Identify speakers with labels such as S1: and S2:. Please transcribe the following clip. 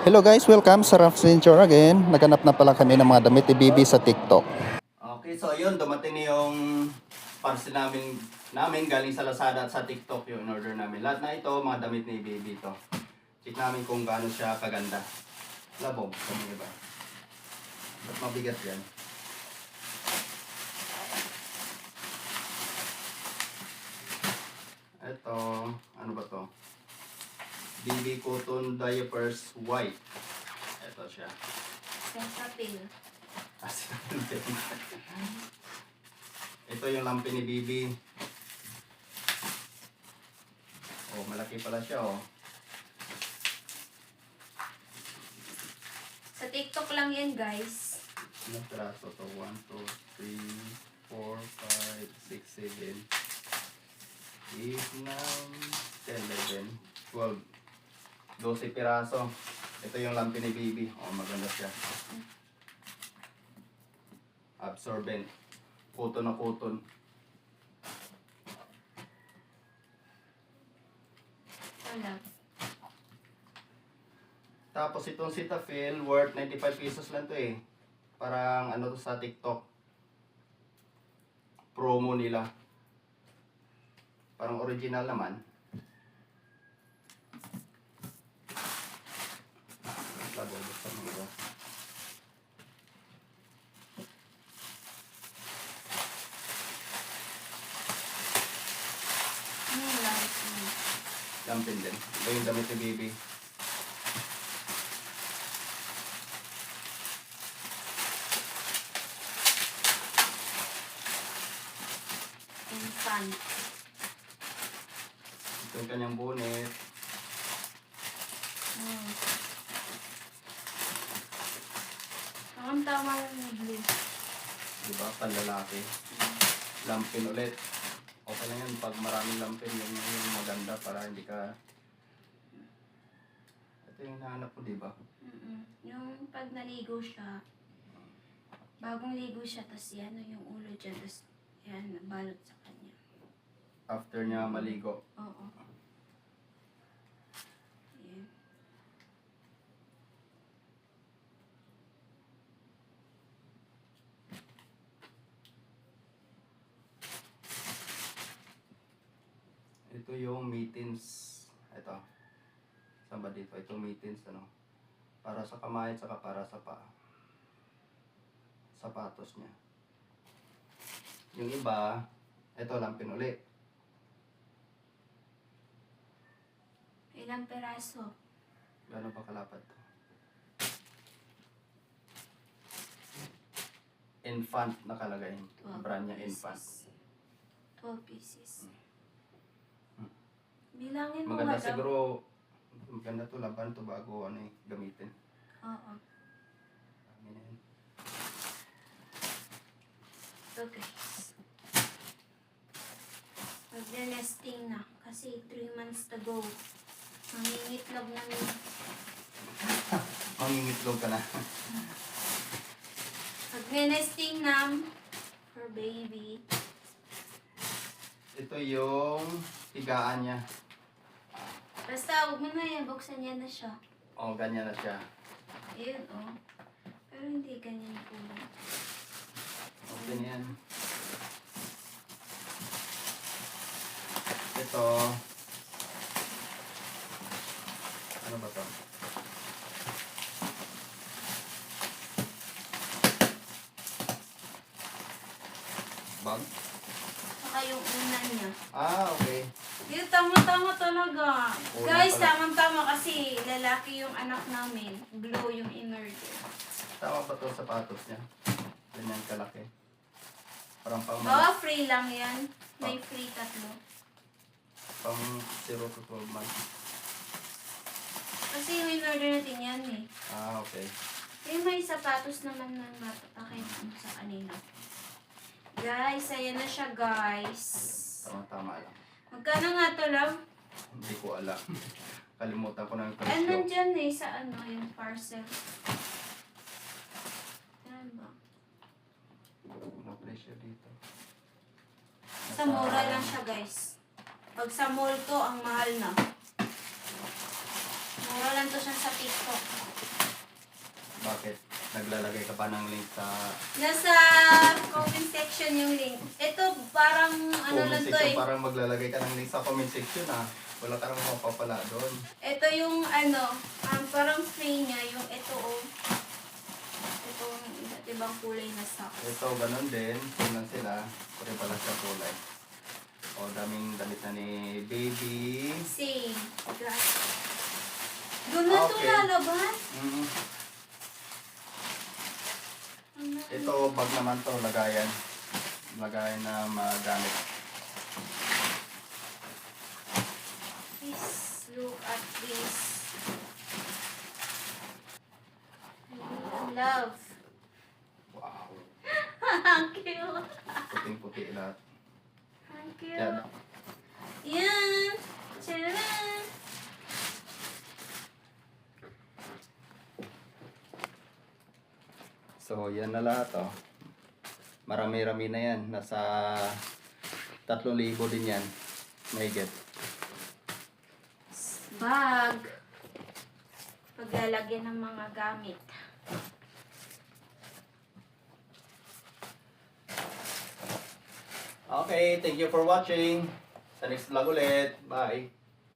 S1: Hello guys, welcome sa Ralph's Venture again. Naghanap na pala kami ng mga damit ni Bibi sa TikTok.
S2: Okay, so ayun, dumating na yung parcel namin galing sa Lazada at sa TikTok yung in-order namin. Lahat na ito, mga damit ni Baby to. Check namin kung gaano siya kaganda. Labog, kami iba. Ba't mabigat yan? Ito, ano ba to? Baby Cotton Diapers White. Ito siya.
S3: Sensapil.
S2: Ito yung lampi ni Bibi. Oh, malaki pala siya oh.
S3: Sa TikTok lang yan, guys.
S2: Ilang piraso to? 1, 2, 3, 4, 5, 6, 7, 8, 9, 10, 11, 12. 12 piraso. Ito yung lampi ni Bibi. Oh, maganda siya. Absorbent. Cotton na cotton.
S3: Wala.
S2: Tapos itong Cetaphil, worth 95 pesos lang to eh. Parang ano to sa TikTok. Promo nila. Parang original naman. Labo, basta mo ito.
S3: Lang.
S2: Lampin din. Ito yung damit ni Baby.
S3: Infant.
S2: Ito yung kanyang bonnet.
S3: Ang tama lang yung blue.
S2: Diba? Panlalaki. Lampin ulit. Okay lang yan pag maraming lampin. Yung maganda para hindi ka... Ito yung hinahanap mo, diba?
S3: Yung pag naligo siya, bagong ligo siya, tas yan yung ulo dyan, tas yan, balot sa kanya.
S2: After niya maligo.
S3: Oo. Yan.
S2: Ito yung mittens. Ito. Saan ba dito? Ito mittens, ano? Para sa kamay at saka para sa paa. Sapatos niya. Yung iba, ito lampin ulit.
S3: Ilang peraso?
S2: Gano'n pa kalapad to? Infant nakalagay. Brand niya Infant.
S3: 12 pieces. Bilangin mo
S2: Maganda
S3: nga daw.
S2: siguro, maganda to laban to bago ano eh, gamitin.
S3: Oo.
S2: Dami na yun.
S3: So guys, magna-nesting na kasi 3 months to go. Mangingitlog namin.
S2: Mangingitlog ka na.
S3: Magna-nesting na for baby.
S2: Ito yung higaan niya.
S3: Basta huwag mo na yan, buksan niya na siya.
S2: O, ganyan na siya.
S3: Ayun oh. Pero hindi ganyan po.
S2: Okay na yan. Ito. Ano ba to? Bag?
S3: Saka yung una niya.
S2: Ah, okay.
S3: Yun, tama-tama talaga.
S2: Una
S3: Guys,
S2: pala.
S3: tamang-tama kasi lalaki yung anak namin. Blue yung in-order.
S2: Tama ba to sapatos niya? Ganyan kalaki. Parang pang,
S3: Free lang yan. May free tatlo.
S2: pang 0 to 12 months.
S3: Kasi yung in-order natin yan eh.
S2: Ah, okay.
S3: Yung may sapatos naman na matatakay sa kanina. Guys, ayan na siya guys.
S2: Tama-tama lang.
S3: Magkano nga to lang?
S2: Hindi ko alam. Kalimutan ko na yung
S3: Ano
S2: presyo.
S3: nandyan eh sa ano yung parcel. Yan ba?
S2: Ano presyo dito?
S3: Sa mura lang siya guys. Pag sa mall to, ang mahal na. Mura lang to siya sa TikTok.
S2: Naglalagay ka pa ng link sa
S3: Nasa comment section yung link. Ito parang ano
S2: comment
S3: lang to
S2: section.
S3: eh.
S2: Parang maglalagay ka ng link sa comment section ah. Wala ka nang mapapala doon.
S3: Ito yung ano, parang free niya. Yung ito oh. Itong iba't ibang kulay na socks.
S2: Ito, ganun din. Tingnan sila. Pare pala sa kulay. O, daming damit na ni baby.
S3: Same. Doon na ito
S2: Okay.
S3: lalabas.
S2: Mm.
S3: Ano?
S2: Ito, bag naman to, lagayan. Lagayan na magamit.
S3: Please look at this. I love.
S2: Wow.
S3: Ang cute.
S2: Puting-puti lahat.
S3: Ang cute.
S2: Yan.
S3: Yan. Tcharam!
S2: So, yan na lahat oh. Marami-rami na yan. Nasa 3,000 din yan. Mahigit.
S3: Bag. Paglalagyan ng mga gamit.
S2: Okay, thank you for watching. Sa next vlog ulit. Bye.